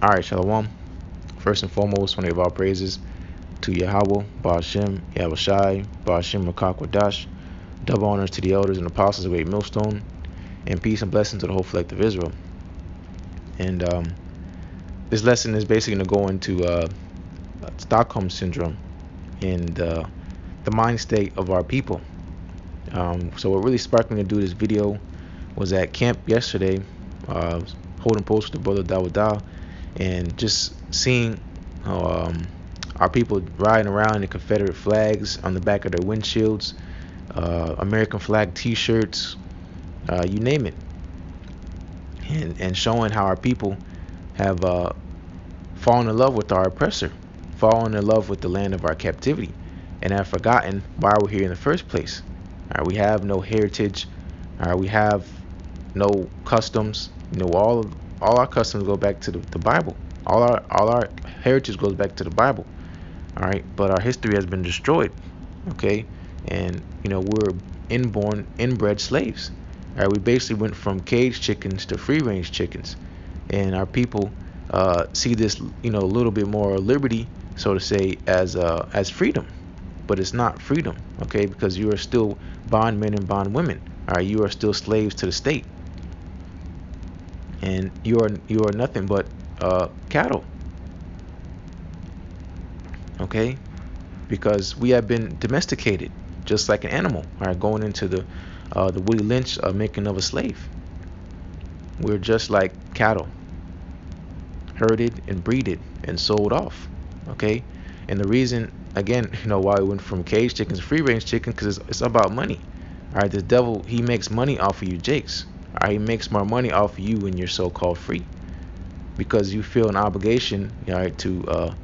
Alright, Shalom. First and foremost, want to give all praises to Yahawah, Ba'ashem, YAHAWASHI, Ba'ashem Rakakwadash. Double honors to the elders and apostles of Great Millstone, and peace and blessings to the whole elect of Israel. And this lesson is basically going to go into Stockholm Syndrome and the mind state of our people. So what really sparked me to do this video was at camp yesterday, holding post with the brother Dawada, and just seeing our people riding around in Confederate flags on the back of their windshields, American flag t-shirts, you name it, and showing how our people have fallen in love with our oppressor, fallen in love with the land of our captivity, and have forgotten why we're here in the first place. We have no heritage. We have no customs. All our customs go back to the Bible. All our heritage goes back to the Bible. All right, but our history has been destroyed. Okay, and we're inbred slaves. All right, we basically went from caged chickens to free-range chickens, and our people see this a little bit more liberty, so to say, as freedom, but it's not freedom. Okay, because you are still bondmen and bondwomen. All right, you are still slaves to the state, and you are nothing but cattle. Okay, because we have been domesticated just like an animal. All right, going into the Willie Lynch making of a slave. We're just like cattle, herded and breeded and sold off. Okay, and the reason again, why we went from caged chickens to free range chicken, because it's about money. All right, the devil, he makes money off of you jakes. All right, he makes more money off of you when you're so-called free, because you feel an obligation, all right, to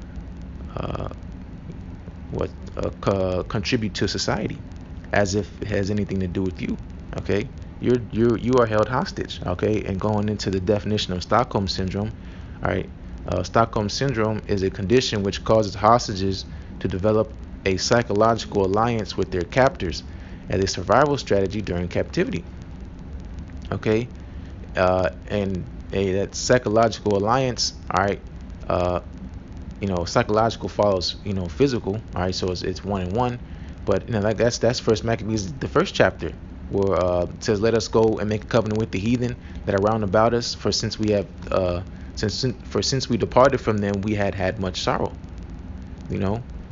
contribute to society, as if it has anything to do with you. Okay, you are held hostage. Okay, and going into the definition of Stockholm Syndrome, all right, Stockholm Syndrome is a condition which causes hostages to develop a psychological alliance with their captors as a survival strategy during captivity. Okay, and that psychological alliance, all right, psychological follows physical. All right, so it's one and one, but that's First Maccabees, the first chapter, where it says, "Let us go and make a covenant with the heathen that are round about us, for since we departed from them, we had much sorrow."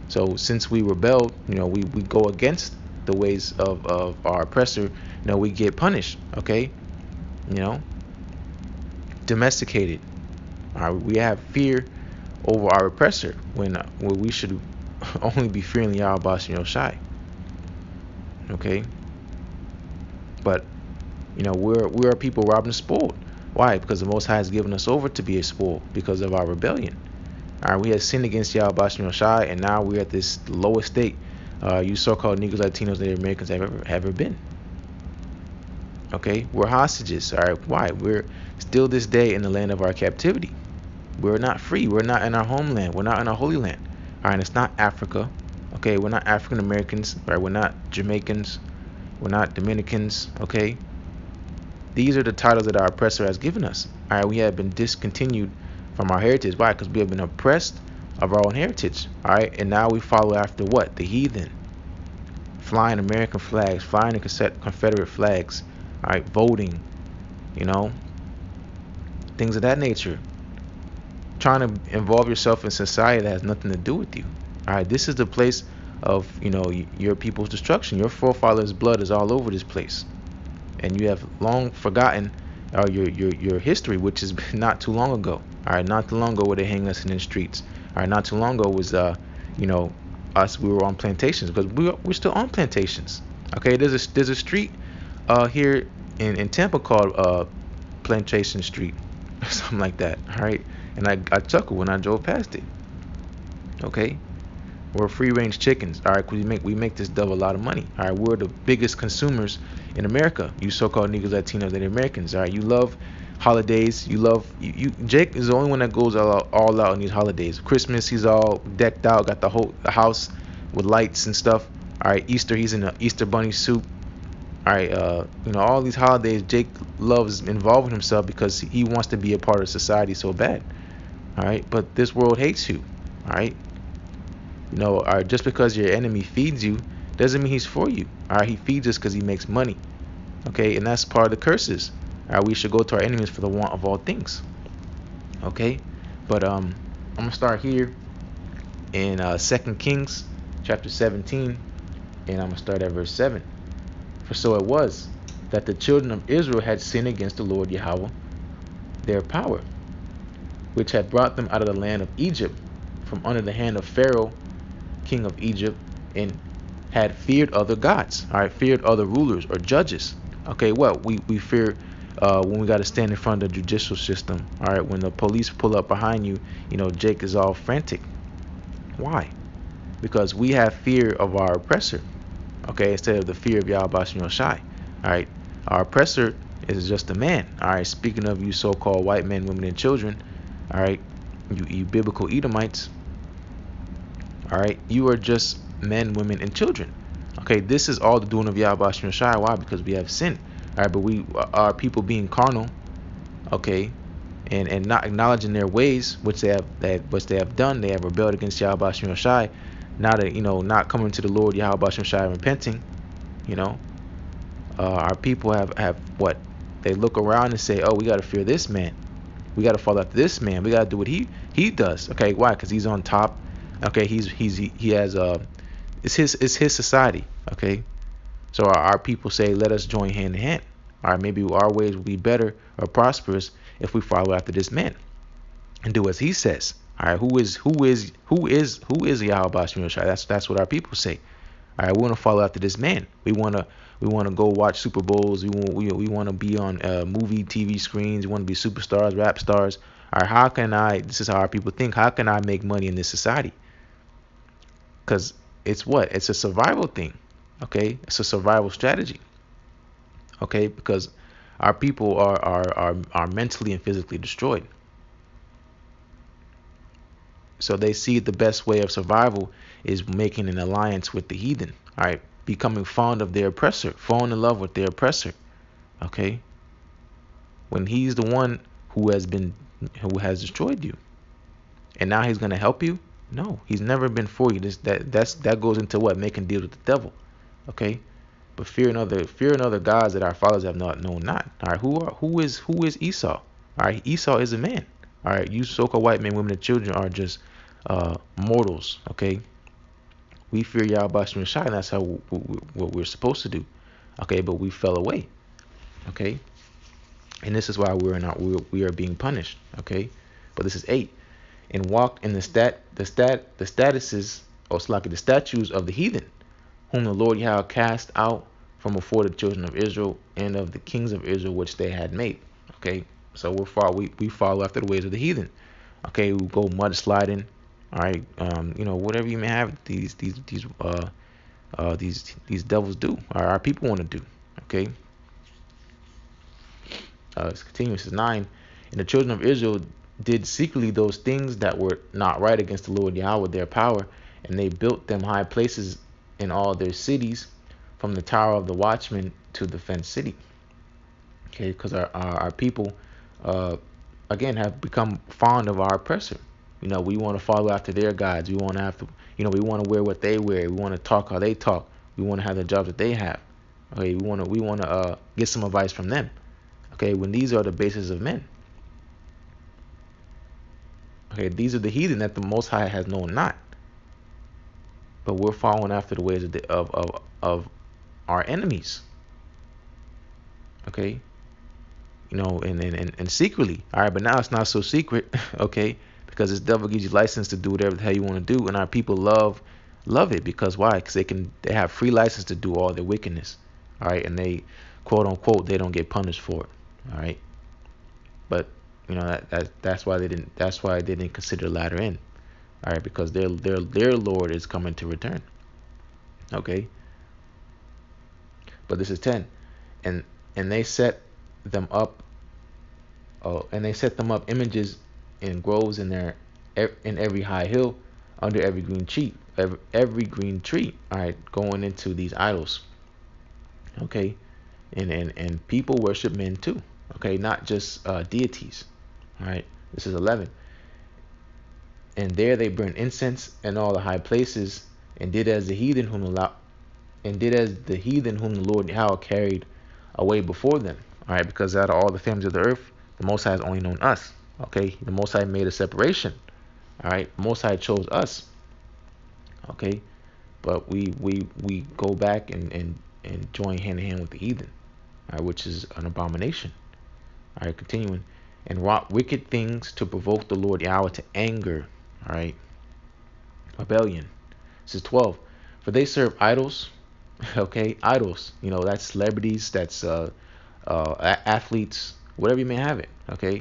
So since we rebelled, we go against the ways of our oppressor. We get punished. Okay, domesticated. All right, we have fear over our oppressor when we should only be fearing YAHAWASHI Shai. Okay, but we're people robbed and spoiled. Why? Because the Most High has given us over to be a spoil because of our rebellion. All right, we have sinned against YAHAWASHI Shai, and now we're at this lowest state you so-called Negroes, Latinos, Native Americans have ever been. Okay, we're hostages. All right, why? We're still this day in the land of our captivity. We're not free. We're not in our homeland. We're not in our holy land. All right, it's not Africa. Okay, we're not African Americans. Right, we're not Jamaicans. We're not Dominicans. Okay, these are the titles that our oppressor has given us. All right, we have been discontinued from our heritage. Why? Because we have been oppressed of our own heritage. All right, and now we follow after what? The heathen, flying American flags, flying the Confederate flags. All right, voting, things of that nature. Trying to involve yourself in society that has nothing to do with you. All right, this is the place of your people's destruction. Your forefathers' blood is all over this place, and you have long forgotten your history, which is not too long ago. All right, not too long ago where they hang us in the streets. All right, not too long ago was us. We were on plantations, because we're still on plantations. Okay, there's a street here in Tampa called Plantation Street, or something like that. All right, and I chuckled when I drove past it. Okay, we're free-range chickens. All right, we make this double a lot of money. All right, we're the biggest consumers in America. You so-called Negroes, Latinos, Native Americans. All right, you love holidays. Jake is the only one that goes all out on these holidays. Christmas, he's all decked out, got the house with lights and stuff. All right, Easter, he's in an Easter bunny suit. All right, all these holidays, Jake loves involving himself because he wants to be a part of society so bad. All right, but this world hates you. All right, just because your enemy feeds you doesn't mean he's for you. All right, he feeds us because he makes money. Okay, and that's part of the curses. All right, we should go to our enemies for the want of all things. Okay, but I'm gonna start here in 2 Kings chapter 17, and I'm gonna start at verse 7. For so it was that the children of Israel had sinned against the Lord Yahweh their power, which had brought them out of the land of Egypt from under the hand of Pharaoh king of Egypt, and had feared other gods. All right, feared other rulers or judges. Okay, well, we fear when we got to stand in front of the judicial system. All right, when the police pull up behind you, Jake is all frantic. Why? Because we have fear of our oppressor. Okay, instead of the fear of YAHAWASHI. All right, our oppressor is just a man. All right, speaking of you so-called white men, women, and children. All right, you biblical Edomites. All right, you are just men, women, and children. Okay, this is all the doing of YAHAWASHI. Why? Because we have sinned. All right, but we are people being carnal. Okay, and not acknowledging their ways, which they have done. They have rebelled against YAHAWASHI. Not not coming to the Lord YAHAWASHI and repenting. Our people have what? They look around and say, oh, we got to fear this man. We got to follow after this man. We got to do what he does. Okay, why? Because he's on top. Okay, he has it's his society. Okay, so our people say, let us join hand in hand. All right, maybe our ways will be better or prosperous if we follow after this man and do as he says. All right, who is YAHAWASHI? That's what our people say. All right, we want to follow after this man. We want to go watch Super Bowls. We want to be on movie TV screens. We want to be superstars, rap stars. All right, how can I? This is how our people think. How can I make money in this society? Because it's what? It's a survival thing. Okay, it's a survival strategy. Okay, because our people are mentally and physically destroyed. So they see the best way of survival is making an alliance with the heathen. All right, becoming fond of their oppressor, falling in love with their oppressor. Okay, when he's the one who has destroyed you, and now he's gonna help you. No, he's never been for you. That goes into what? Making deals with the devil. Okay, but fearing other gods that our fathers have not known not. All right, who is Esau? All right, Esau is a man. All right, you so-called white men, women, and children are just mortals. Okay, we fear YAHAWASHI, and that's what we're supposed to do. Okay, but we fell away. Okay, and this is why we are being punished. Okay, but this is 8. And walked in the statuses the statues of the heathen, whom the Lord Yahweh cast out from before the children of Israel, and of the kings of Israel which they had made. Okay, so we follow after the ways of the heathen. Okay, we go mudsliding. All right, whatever you may have these devils do, or our people want to do. Okay, let's continue. This is 9. And the children of Israel did secretly those things that were not right against the Lord Yahweh their power, and they built them high places in all their cities, from the tower of the watchman to the fenced city. Okay, because our people again have become fond of our oppressor. We want to follow after their gods. We want to we want to wear what they wear. We want to talk how they talk. We want to have the jobs that they have. Okay, we want to get some advice from them. Okay, when these are the bases of men. Okay, these are the heathen that the Most High has known not. But we're following after the ways of our enemies. Okay, and secretly. All right, but now it's not so secret. Okay, because this devil gives you license to do whatever the hell you want to do, and our people love it. Because why? Because they have free license to do all their wickedness. All right, and they quote unquote they don't get punished for it. All right, but that's why they didn't consider the latter end. All right, because their Lord is coming to return. Okay, but this is 10. And they set them up images in groves in every high hill, under every green tree. All right, going into these idols. Okay, and people worship men too. Okay, not just deities. All right, this is 11. And there they burned incense in all the high places, and did as the heathen whom the Lord Yahweh carried away before them. All right, because out of all the families of the earth, the Most High has only known us. Okay, the Most High made a separation. All right, the Most High chose us. Okay, but we go back and join hand in hand with the heathen, all right, which is an abomination. All right, continuing, and wrought wicked things to provoke the Lord Yahweh to anger. All right, rebellion. This is 12. For they serve idols. Okay, idols. You know, that's celebrities, that's athletes, whatever you may have it. Okay,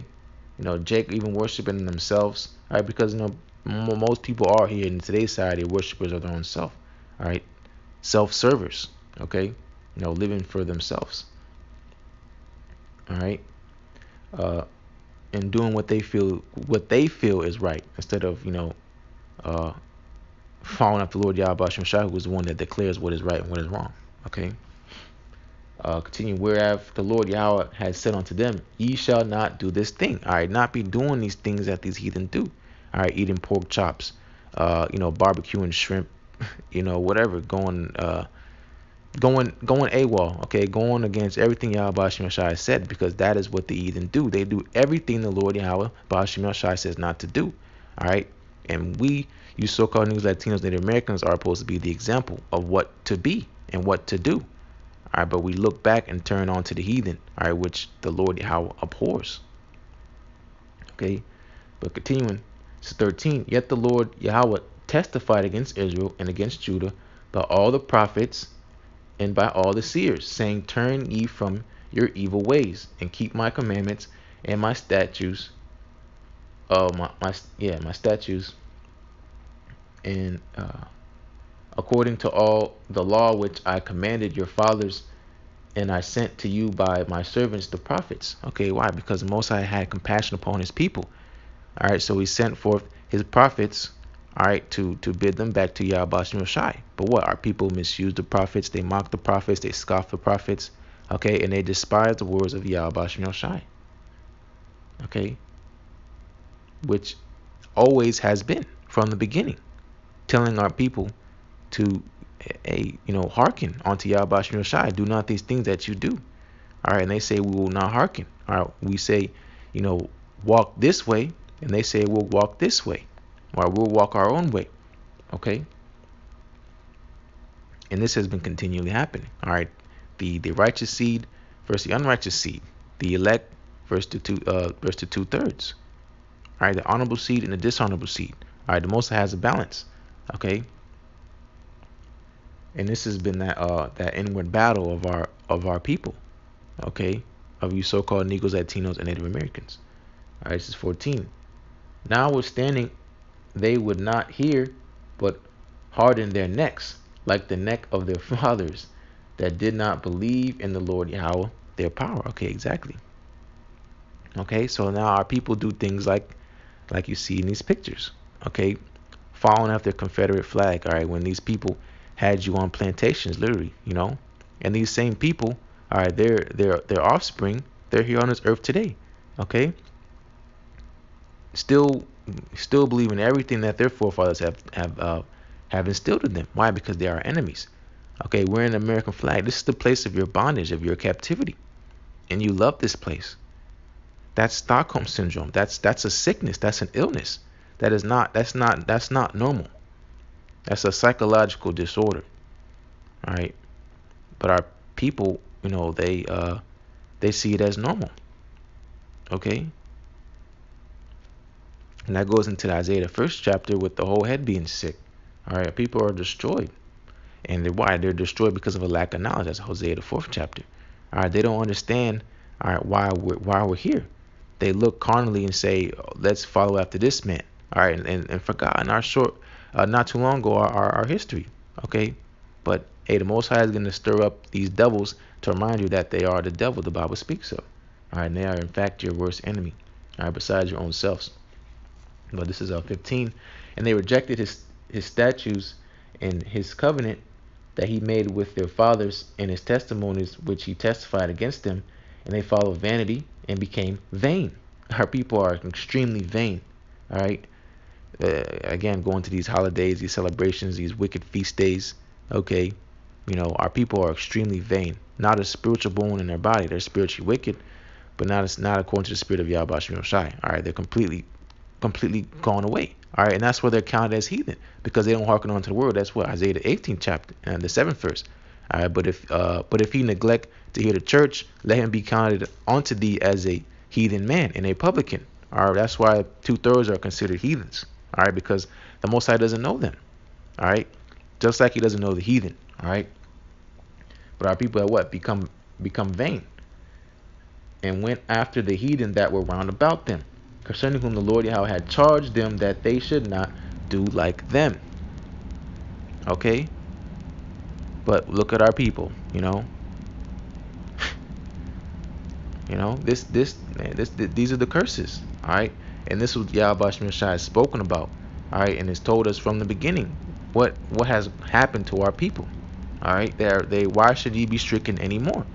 you know, Jake even worshiping themselves. All right, because you know most people are here in today's society worshipers of their own self. All right, self-servers. Okay, you know, living for themselves. All right, and doing what they feel is right instead of uh, following up the Lord Yahweh Shai, who is the one that declares what is right and what is wrong. Okay. Continue. Whereas the Lord Yahweh has said unto them, ye shall not do this thing. All right, not be doing these things that these heathen do. All right, eating pork chops, barbecuing shrimp, whatever, going AWOL. Okay, going against everything Yahweh Bashim Shai said, because that is what the heathen do. They do everything the Lord Yahweh Bashim Shai says not to do. All right, and we, you so-called News Latinos, Native Americans, are supposed to be the example of what to be and what to do. All right, but we look back and turn on to the heathen, all right, which the Lord Yahweh abhors. Okay, but continuing, it's 13. Yet the Lord Yahweh testified against Israel and against Judah by all the prophets and by all the seers, saying, turn ye from your evil ways and keep my commandments and my statutes. My statutes, and according to all the law which I commanded your fathers, and I sent to you by my servants the prophets. Okay, why? Because the Most High had compassion upon his people. All right, so he sent forth his prophets, all right, to bid them back to Yahweh Shai. But what? Our people misuse the prophets, they mock the prophets, they scoff the prophets, okay, and they despise the words of Yahweh Shai. Okay, which always has been from the beginning, telling our people to hearken unto Yahweh Shai. Do not these things that you do. All right, and they say we will not hearken. All right, we say, walk this way, and they say we'll walk this way, or we'll walk our own way. Okay, and this has been continually happening. All right, the righteous seed versus the unrighteous seed, the elect versus the two-thirds. All right, the honorable seed and the dishonorable seed. All right, the Most High has a balance. Okay, and this has been that inward battle of our people. Okay, of you so-called Negroes, Latinos, and Native Americans. All right, this is 14. Notwithstanding, they would not hear, but hardened their necks, like the neck of their fathers, that did not believe in the Lord Yahweh, their power. Okay, exactly. Okay, so now our people do things like you see in these pictures. Okay, following after Confederate flag. All right, when these people had you on plantations, literally, and these same people, all right, their offspring, they're here on this earth today. Okay, still believe in everything that their forefathers have instilled in them. Why? Because they are enemies. Okay, we're in the American flag. This is the place of your bondage, of your captivity, and you love this place. That's Stockholm syndrome. That's a sickness. That's an illness. That's not normal. That's a psychological disorder. All right, but our people, they see it as normal. Okay, and that goes into Isaiah the 1st chapter with the whole head being sick. All right, people are destroyed, and they're destroyed because of a lack of knowledge. That's Hosea the 4th chapter. All right, they don't understand. All right, why we're here. They look carnally and say, let's follow after this man. All right, and forgotten our short, not too long ago, our history. Okay, but hey, the Most High is going to stir up these devils to remind you that they are the devil the Bible speaks of. All right, and they are in fact your worst enemy. All right, besides your own selves. But this is 15, and they rejected his statutes and his covenant that he made with their fathers, and his testimonies which he testified against them, and they followed vanity and became vain. Our people are extremely vain. All right, Again, going to these holidays, these celebrations, these wicked feast days. Okay, our people are extremely vain. Not a spiritual bone in their body. They're spiritually wicked, but not according to the spirit of Yahweh Shem Shai. All right, they're completely gone away. All right, and that's where they're counted as heathen because they don't hearken unto the word. That's what Isaiah the 18th chapter and the 7th verse. All right, but if he neglect to hear the church, let him be counted unto thee as a heathen man and a publican. All right, that's why 2/3 are considered heathens. All right, because the Most High doesn't know them. All right, just like he doesn't know the heathen. All right, but our people have what become vain and went after the heathen that were round about them, concerning whom the Lord Yahweh had charged them that they should not do like them. Okay, but look at our people. These are the curses. All right, and this was Yahweh Shem Shai has spoken about. All right, and it's told us from the beginning what has happened to our people. All right, why should ye be stricken anymore?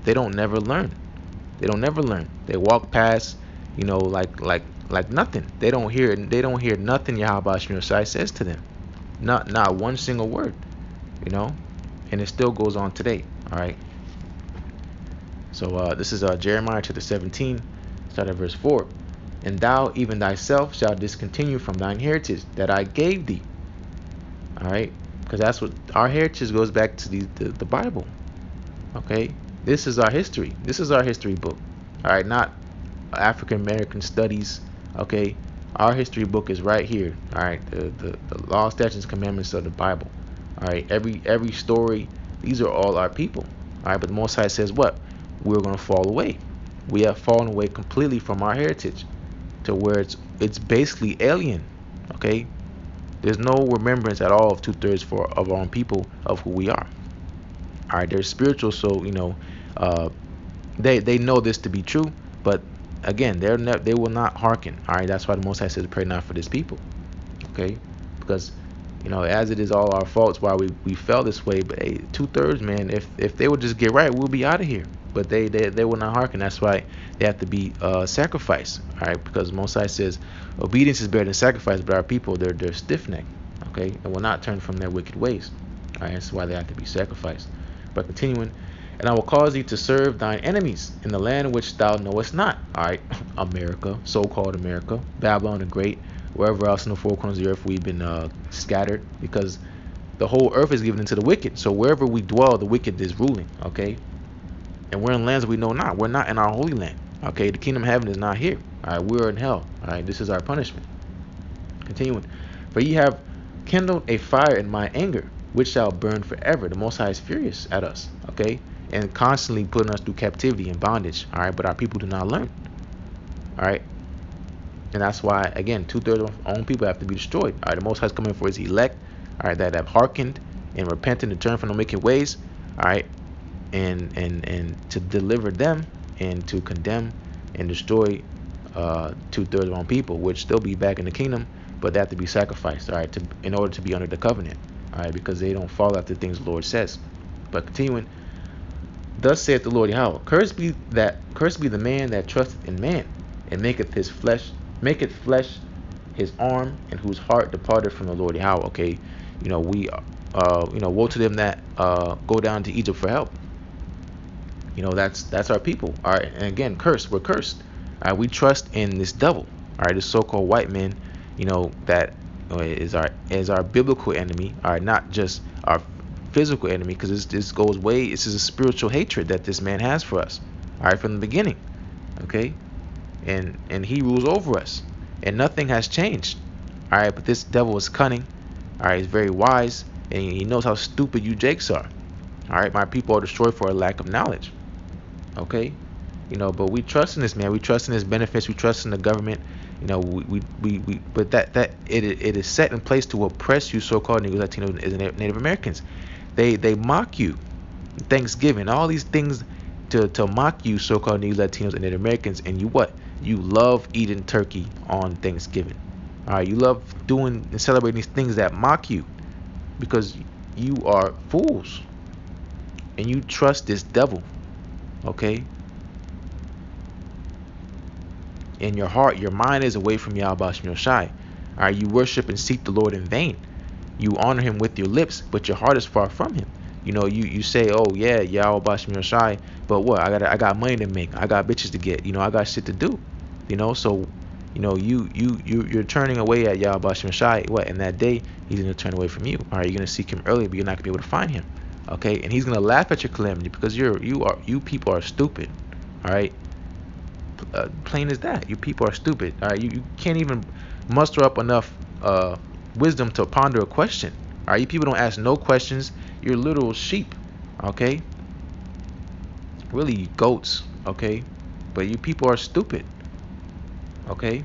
They don't never learn. They walk past, like nothing. They don't hear nothing Yahweh Shem Shai says to them. Not one single word. And it still goes on today. All right. So this is Jeremiah chapter 17, start at verse 4. And thou even thyself shalt discontinue from thine heritage that I gave thee. All right, because that's what our heritage goes back to the Bible. Okay, this is our history. This is our history book. All right, not African American studies. Okay, our history book is right here. All right, the law, statutes, commandments of the Bible. All right, every story. These are all our people. All right, but the Most High says what? We're going to fall away. We have fallen away completely from our heritage to where it's basically alien. Okay, there's no remembrance at all of 2/3 of our own people of who we are. All right, they're spiritual, so they know this to be true, but again, they will not hearken. All right, that's why the Most High says, "Pray not for this people." Okay, because as it is all our faults why we fell this way. But hey, 2/3, man, if they would just get right, we'll be out of here. But they will not hearken. That's why they have to be sacrificed. All right, because Most High says obedience is better than sacrifice, but our people they're stiff-necked. Okay, and will not turn from their wicked ways. All right, that's why they have to be sacrificed. But continuing, and I will cause thee to serve thine enemies in the land which thou knowest not. All right, America, so-called America, Babylon the Great, wherever else in the four corners of the earth we've been scattered, because the whole earth is given into the wicked. So wherever we dwell, the wicked is ruling. Okay, and we're in lands we know not. We're not in our holy land. Okay, the kingdom of heaven is not here. All right, we're in hell. All right, this is our punishment. Continuing, for ye have kindled a fire in my anger, which shall burn forever. The Most High is furious at us. Okay, and constantly putting us through captivity and bondage. All right, but our people do not learn. All right, and that's why again 2/3 of our own people have to be destroyed. All right, the Most High is coming for his elect. All right, that have hearkened and repented and turned from the wicked ways. All right, and to deliver them and to condemn and destroy 2/3 of our own people, which they'll be back in the kingdom, but they have to be sacrificed. All right, in order to be under the covenant. All right, because they don't follow after things the Lord says. But continuing, thus saith the Lord Yahweh, cursed be the man that trusteth in man, and maketh flesh his arm, and whose heart departed from the Lord Yahweh. Okay, woe to them that go down to Egypt for help. That's our people. All right, and again, we're cursed. All right, we trust in this devil. All right, this so-called white man, that is our biblical enemy. All right, not just our physical enemy, because this goes way. This is a spiritual hatred that this man has for us. All right, from the beginning. Okay, and he rules over us, and nothing has changed. All right, but this devil is cunning. All right, he's very wise, and he knows how stupid you jakes are. All right, my people are destroyed for a lack of knowledge. Okay, but we trust in this man. We trust in his benefits. We trust in the government. But that it is set in place to oppress you, so-called Negroes, Latinos, and Native Americans. They mock you. Thanksgiving, all these things to mock you, so-called Negroes, Latinos, and Native Americans, and you love eating turkey on Thanksgiving. All right, you love doing and celebrating these things that mock you, because you are fools, and you trust this devil. Okay, in your heart, your mind is away from Yahweh Shem Shai. All right, you worship and seek the Lord in vain. You honor him with your lips, but your heart is far from him. You say, oh yeah, YAHAWASHI, but what? I got money to make. I got bitches to get. I got shit to do. So you're turning away at YAHAWASHI. What? In that day, he's gonna turn away from you. All right, you're gonna seek him early, but you're not gonna be able to find him. Okay, and he's gonna laugh at your calamity because you people are stupid. All right, plain as that. You people are stupid. All right, you can't even muster up enough wisdom to ponder a question. All right, you people don't ask no questions. You're literal sheep. Okay, really goats. Okay, but you people are stupid. Okay,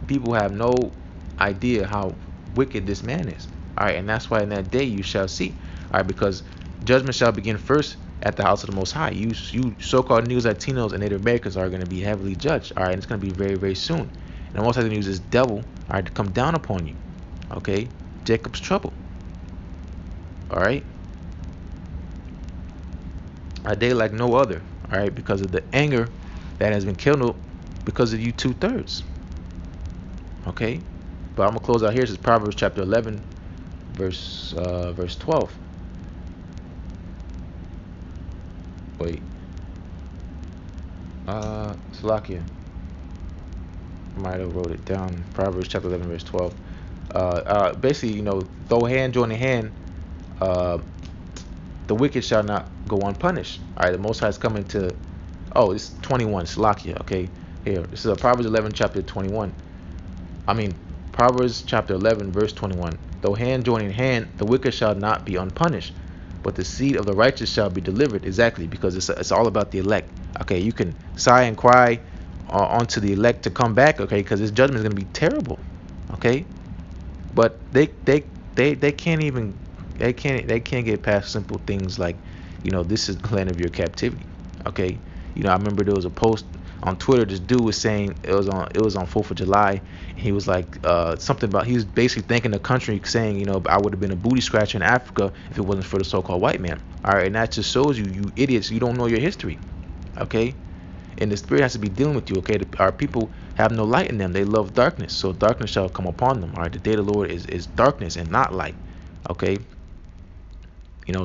people have no idea how wicked this man is. All right, and that's why in that day you shall see. All right, because judgment shall begin first at the house of the Most High. You so-called Negroes, Latinos, and Native Americans are going to be heavily judged. All right, and it's going to be very, very soon. And the Most High is going to use this devil, all right, to come down upon you. Okay, Jacob's trouble. All right, a day like no other. All right, because of the anger that has been kindled because of you 2/3. Okay, but I'm gonna close out here. This is Proverbs chapter 11, verse 12. Wait, Salakia. Might have wrote it down. Proverbs chapter 11, verse 12. Basically, though hand join in hand, the wicked shall not go unpunished. All right, the Most High is coming to. Oh, it's 21. Salakia. Okay, here. This is Proverbs 11, chapter 21. Proverbs chapter 11, verse 21. Though hand join in hand, the wicked shall not be unpunished, but the seed of the righteous shall be delivered. Exactly, because it's all about the elect. Okay, you can sigh and cry onto the elect to come back. Okay, because this judgment is going to be terrible. Okay, but they can't even they can't get past simple things like, this is the land of your captivity. Okay, I remember there was a post on Twitter. This dude was saying it was on 4th of July. And he was like something about, he was basically thanking the country, saying, I would have been a booty scratcher in Africa if it wasn't for the so-called white man. All right, and that just shows you idiots, you don't know your history. Okay, and the spirit has to be dealing with you. Okay, our people have no light in them. They love darkness, so darkness shall come upon them. All right, the day of the Lord is darkness and not light. Okay,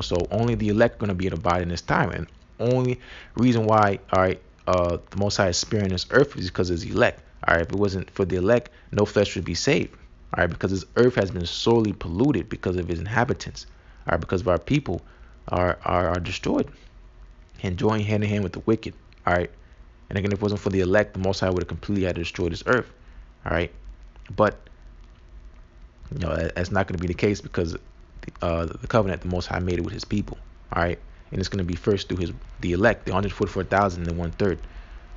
so only the elect are going to be able to abide in this time, and only reason why, all right, the Most High is sparing this earth is because it's elect. All right, if it wasn't for the elect, no flesh would be saved. All right, because this earth has been sorely polluted because of its inhabitants. All right, because of our people are destroyed and joined hand in hand with the wicked. All right, and again, if it wasn't for the elect, the Most High would have completely had to destroy this earth. All right, but that's not going to be the case because the covenant the Most High made it with His people. All right, and it's going to be first through the elect, the 144,000 and 1/3.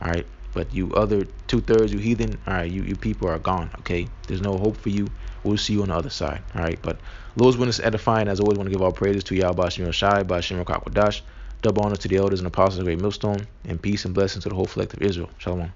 All right, but you other 2/3, you heathen, all right, you people are gone. Okay, there's no hope for you. We'll see you on the other side. All right, but Lord's witness edifying. As always, want to give all praises to Yahweh Shemel Shai, Ba'Shem Rakakwadash. Double honor to the elders and apostles of Great Millstone, and peace and blessings to the whole collective Israel. Shalom.